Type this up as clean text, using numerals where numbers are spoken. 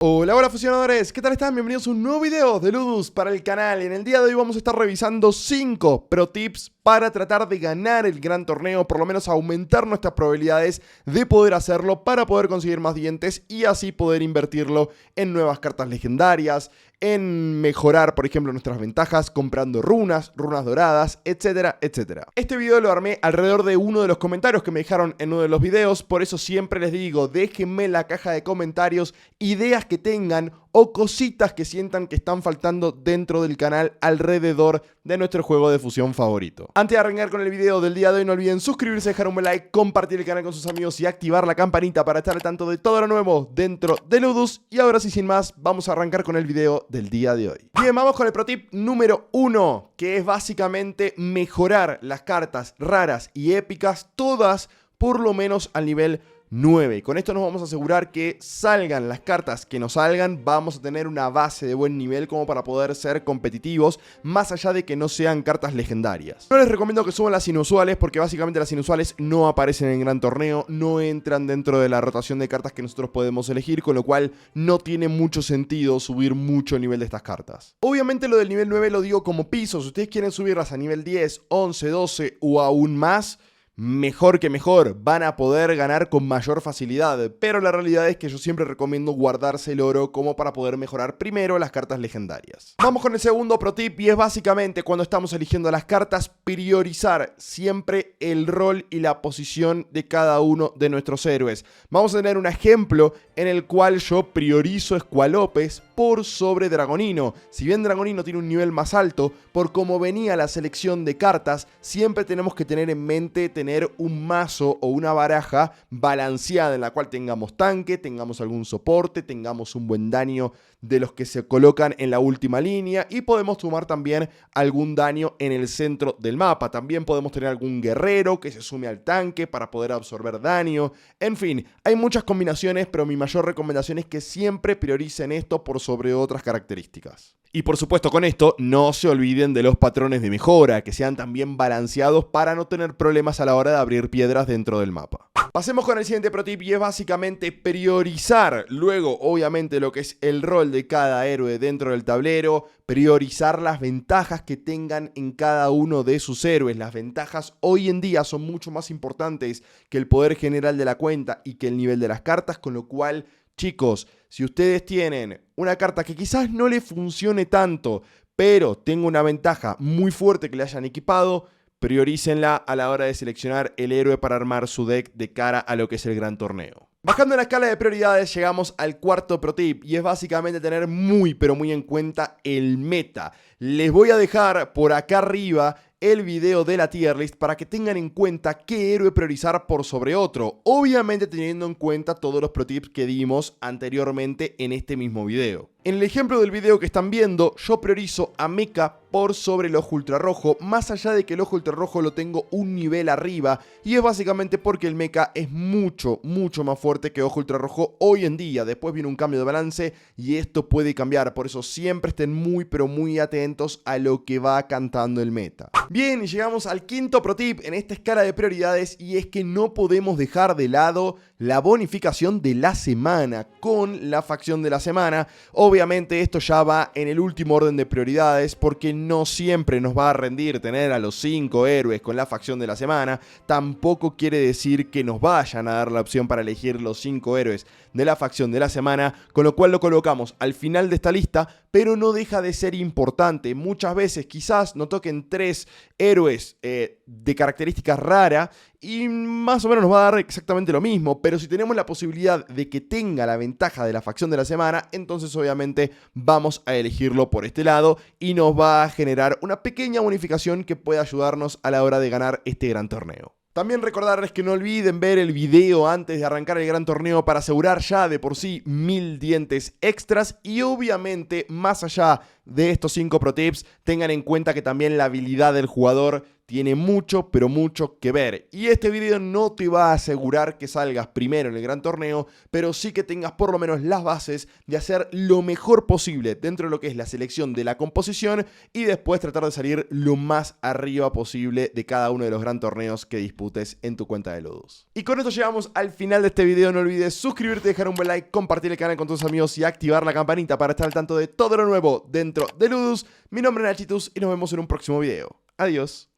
Hola, hola fusionadores, ¿qué tal están? Bienvenidos a un nuevo video de Ludus para el canal. En el día de hoy vamos a estar revisando 5 pro tips para tratar de ganar el gran torneo, por lo menos aumentar nuestras probabilidades de poder hacerlo para poder conseguir más dientes y así poder invertirlo en nuevas cartas legendarias, en mejorar, por ejemplo, nuestras ventajas comprando runas doradas, etcétera, etcétera. Este video lo armé alrededor de uno de los comentarios que me dejaron en uno de los videos, por eso siempre les digo, déjenme en la caja de comentarios ideas que tengan o cositas que sientan que están faltando dentro del canal alrededor de nuestro juego de fusión favorito. Antes de arrancar con el video del día de hoy, no olviden suscribirse, dejar un buen like, compartir el canal con sus amigos y activar la campanita para estar al tanto de todo lo nuevo dentro de Ludus. Y ahora sí, sin más, vamos a arrancar con el video del día de hoy. Bien, vamos con el pro tip número 1, que es básicamente mejorar las cartas raras y épicas, todas por lo menos al nivel 9. Y con esto nos vamos a asegurar que salgan las cartas que nos salgan, vamos a tener una base de buen nivel como para poder ser competitivos, más allá de que no sean cartas legendarias. No les recomiendo que suban las inusuales porque básicamente las inusuales no aparecen en el gran torneo, no entran dentro de la rotación de cartas que nosotros podemos elegir, con lo cual no tiene mucho sentido subir mucho el nivel de estas cartas. Obviamente lo del nivel 9 lo digo como piso, si ustedes quieren subirlas a nivel 10, 11, 12 o aún más, mejor que mejor, van a poder ganar con mayor facilidad, pero la realidad es que yo siempre recomiendo guardarse el oro como para poder mejorar primero las cartas legendarias. Vamos con el segundo pro tip y es básicamente cuando estamos eligiendo las cartas, priorizar siempre el rol y la posición de cada uno de nuestros héroes. Vamos a tener un ejemplo en el cual yo priorizo Squalopes por sobre Dragonino. Si bien Dragonino tiene un nivel más alto, por cómo venía la selección de cartas, siempre tenemos que tener en mente tener un mazo o una baraja balanceada en la cual tengamos tanque, tengamos algún soporte, tengamos un buen daño de los que se colocan en la última línea y podemos sumar también algún daño en el centro del mapa. También podemos tener algún guerrero que se sume al tanque para poder absorber daño. En fin, hay muchas combinaciones, pero mi mayor recomendación es que siempre prioricen esto por sobre otras características. Y por supuesto con esto no se olviden de los patrones de mejora, que sean también balanceados para no tener problemas a la hora de abrir piedras dentro del mapa. Pasemos con el siguiente pro tip y es básicamente priorizar luego obviamente lo que es el rol de cada héroe dentro del tablero, priorizar las ventajas que tengan en cada uno de sus héroes. Las ventajas hoy en día son mucho más importantes que el poder general de la cuenta y que el nivel de las cartas, con lo cual, chicos, si ustedes tienen una carta que quizás no le funcione tanto, pero tenga una ventaja muy fuerte que le hayan equipado, priorícenla a la hora de seleccionar el héroe para armar su deck de cara a lo que es el gran torneo. Bajando en la escala de prioridades llegamos al cuarto pro tip y es básicamente tener muy pero muy en cuenta el meta. Les voy a dejar por acá arriba el video de la tier list para que tengan en cuenta qué héroe priorizar por sobre otro, obviamente teniendo en cuenta todos los pro tips que dimos anteriormente en este mismo video. En el ejemplo del video que están viendo, yo priorizo a Mecha por sobre el ojo ultrarrojo, más allá de que el ojo ultrarrojo lo tengo un nivel arriba, y es básicamente porque el Mecha es mucho más fuerte que ojo ultrarrojo hoy en día. Después viene un cambio de balance y esto puede cambiar, por eso siempre estén muy pero muy atentos a lo que va cantando el meta. Bien, y llegamos al quinto pro tip en esta escala de prioridades y es que no podemos dejar de lado la bonificación de la semana con la facción de la semana. Obviamente esto ya va en el último orden de prioridades porque no siempre nos va a rendir tener a los 5 héroes con la facción de la semana. Tampoco quiere decir que nos vayan a dar la opción para elegir los 5 héroes de la facción de la semana, con lo cual lo colocamos al final de esta lista, pero no deja de ser importante. Muchas veces quizás nos toquen 3 héroes de características raras y más o menos nos va a dar exactamente lo mismo, pero si tenemos la posibilidad de que tenga la ventaja de la facción de la semana, entonces obviamente vamos a elegirlo por este lado y nos va a generar una pequeña bonificación que puede ayudarnos a la hora de ganar este gran torneo. También recordarles que no olviden ver el video antes de arrancar el gran torneo para asegurar ya de por sí 1000 dientes extras y obviamente más allá de estos 5 pro tips tengan en cuenta que también la habilidad del jugador tiene mucho, pero mucho que ver. Y este video no te va a asegurar que salgas primero en el gran torneo, pero sí que tengas por lo menos las bases de hacer lo mejor posible dentro de lo que es la selección de la composición y después tratar de salir lo más arriba posible de cada uno de los gran torneos que disputes en tu cuenta de Ludus. Y con esto llegamos al final de este video. No olvides suscribirte, dejar un buen like, compartir el canal con tus amigos y activar la campanita para estar al tanto de todo lo nuevo dentro de Ludus. Mi nombre es Nachitus y nos vemos en un próximo video. Adiós.